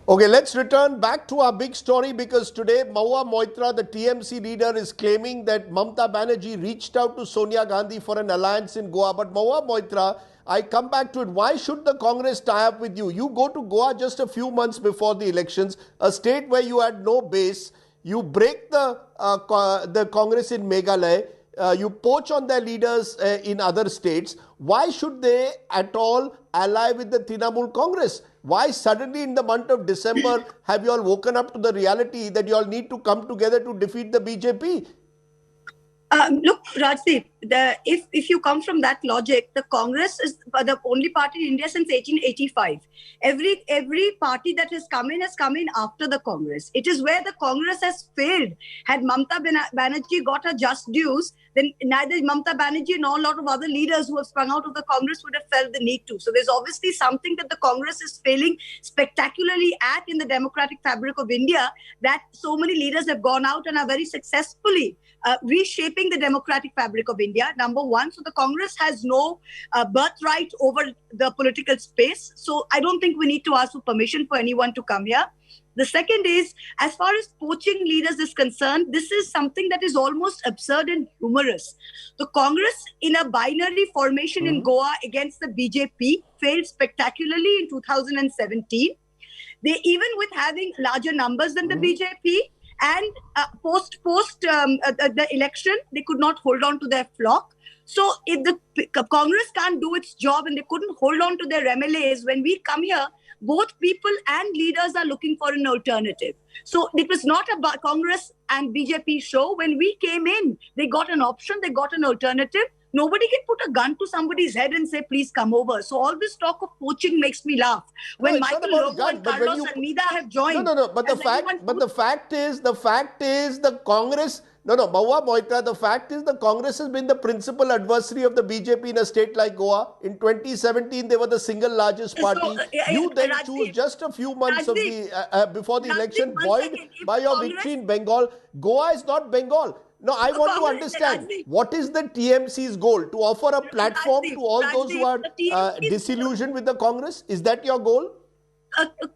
Okay, let's return back to our big story because today Mahua Moitra, the TMC leader, is claiming that Mamata Banerjee reached out to Sonia Gandhi for an alliance in Goa. But Mahua Moitra, I come back to it. Why should the Congress tie up with you? You go to Goa just a few months before the elections, a state where you had no base. You break the Congress in Meghalaya. You poach on their leaders in other states. Why should they at all ally with the Trinamool Congress? Why suddenly in the month of December have you all woken up to the reality that you all need to come together to defeat the BJP? Look, Rajdeep, if you come from that logic, the Congress is the only party in India since 1885. Every party that has come in after the Congress. It is where the Congress has failed. Had Mamata Banerjee got her just dues, then neither Mamata Banerjee nor a lot of other leaders who have sprung out of the Congress would have felt the need to. So there's obviously something that the Congress is failing spectacularly at in the democratic fabric of India, that so many leaders have gone out and are very successfully reshaping the democratic fabric of India, number one. So the Congress has no birthright over the political space. So I don't think we need to ask for permission for anyone to come here. The second is, as far as poaching leaders is concerned, this is something that is almost absurd and humorous. The Congress, in a binary formation in Goa against the BJP, failed spectacularly in 2017. They, even with having larger numbers than the BJP, and post the election, they could not hold on to their flock. So if the Congress can't do its job and they couldn't hold on to their MLAs, when we come here, both people and leaders are looking for an alternative. So it was not a Congress and BJP show. When we came in, they got an option, they got an alternative. Nobody can put a gun to somebody's head and say, please come over. So all this talk of poaching makes me laugh. When Michael Lobo and Carlos Almeida have joined. No. But the fact is the Congress. No, Mahua Moitra, the fact is the Congress has been the principal adversary of the BJP in a state like Goa. In 2017, they were the single largest party. So, you then choose just a few months of the before the election, buoyed by your victory in Bengal. Goa is not Bengal. No, I want to understand, what is the TMC's goal? To offer a platform to all those who are disillusioned with the Congress? Is that your goal?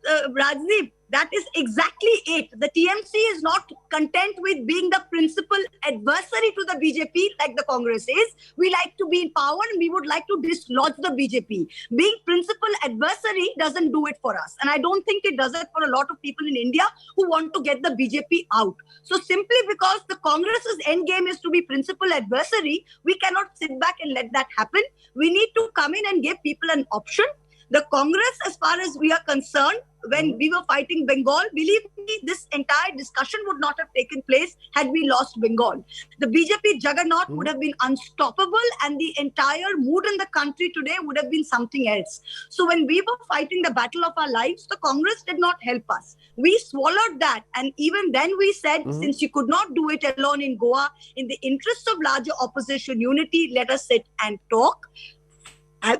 Rajdeep, that is exactly it. The TMC is not content with being the principal adversary to the BJP like the Congress is. We like to be in power and we would like to dislodge the BJP. Being principal adversary doesn't do it for us. And I don't think it does it for a lot of people in India who want to get the BJP out. So simply because the Congress's end game is to be principal adversary, we cannot sit back and let that happen. We need to come in and give people an option. The Congress, as far as we are concerned, when we were fighting Bengal, believe me, this entire discussion would not have taken place had we lost Bengal. The BJP juggernaut would have been unstoppable and the entire mood in the country today would have been something else. So when we were fighting the battle of our lives, the Congress did not help us. We swallowed that, and even then we said, since you could not do it alone in Goa, in the interest of larger opposition unity, let us sit and talk.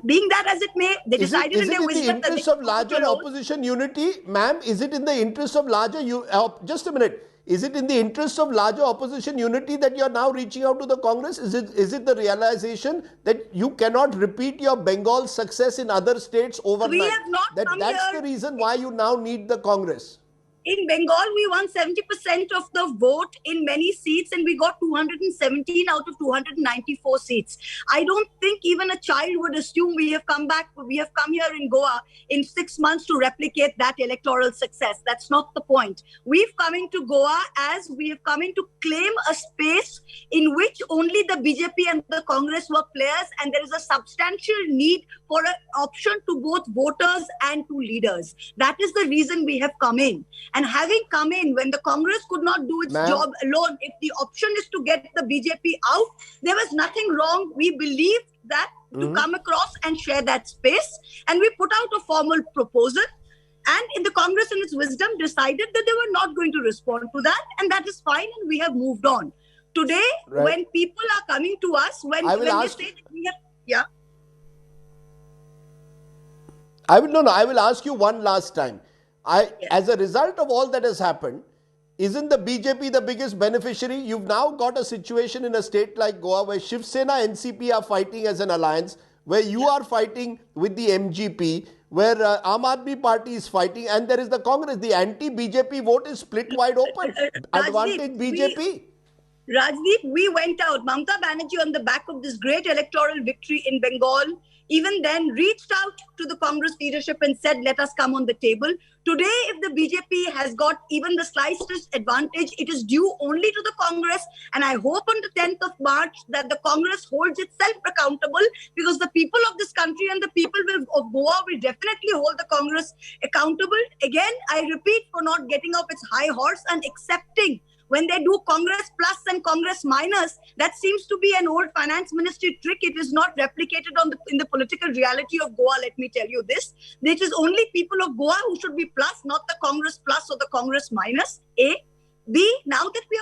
Being that as it may, they decided in their wisdom that interest of larger opposition unity, ma'am, is it in the interest of larger, just a minute, is it in the interest of larger opposition unity that you are now reaching out to the Congress? Is it the realization that you cannot repeat your Bengal success in other states overnight? We have not That's the reason why you now need the Congress. In Bengal, we won 70% of the vote in many seats and we got 217 out of 294 seats. I don't think even a child would assume we have come here in Goa in 6 months to replicate that electoral success. That's not the point. We've come into Goa as we have come in to claim a space in which only the BJP and the Congress were players, and there is a substantial need for an option to both voters and to leaders. That is the reason we have come in. And having come in, when the Congress could not do its job alone, if the option is to get the BJP out, there was nothing wrong. We believed that to come across and share that space. And we put out a formal proposal. And in the Congress, in its wisdom, decided that they were not going to respond to that. And that is fine. And we have moved on. Today, when people are coming to us, when they say that we have... I will ask you one last time. As a result of all that has happened, isn't the BJP the biggest beneficiary? You've now got a situation in a state like Goa where Shiv Sena, NCP are fighting as an alliance, where you are fighting with the MGP, where Aam Aadmi Party is fighting, and there is the Congress. The anti-BJP vote is split wide open. Advantage BJP. Rajdeep, we went out. Mamata Banerjee, on the back of this great electoral victory in Bengal, even then reached out to the Congress leadership and said, let us come on the table. Today, if the BJP has got even the slightest advantage, it is due only to the Congress. And I hope on the 10th of March that the Congress holds itself accountable, because the people of this country and the people of Goa will definitely hold the Congress accountable. Again, I repeat, for not getting off its high horse and accepting when they do Congress plus and Congress minus. That seems to be an old finance ministry trick. It is not replicated in the political reality of Goa, let me tell you this. It is only people of Goa who should be plus, not the Congress plus or the Congress minus, A. B, now that we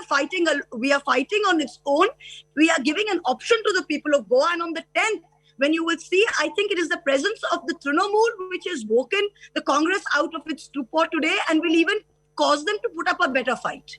are fighting on its own, we are giving an option to the people of Goa. And on the 10th, when you will see, I think it is the presence of the Trinamool which has woken the Congress out of its stupor today and will even cause them to put up a better fight.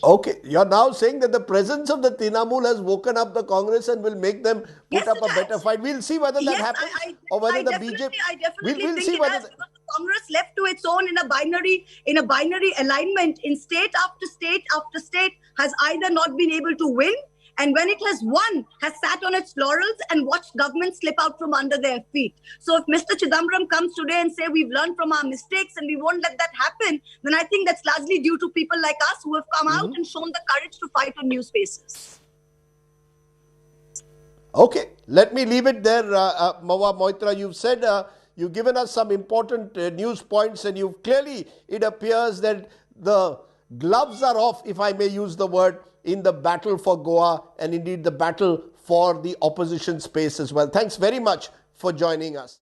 Okay, you're now saying that the presence of the Trinamool has woken up the Congress and will make them put up a better fight. We'll see whether that happens, or whether the BJP. I definitely think it has, because the Congress left to its own in a binary alignment in state after state after state has either not been able to win, and when it has won, has sat on its laurels and watched government slip out from under their feet. So if Mr. Chidambaram comes today and say we've learned from our mistakes and we won't let that happen, then I think that's largely due to people like us who have come out and shown the courage to fight on new spaces. Okay, let me leave it there. Mahua Moitra, you've said, you've given us some important news points, and you've clearly, it appears that the gloves are off, if I may use the word, in the battle for Goa, and indeed the battle for the opposition space as well. Thanks very much for joining us.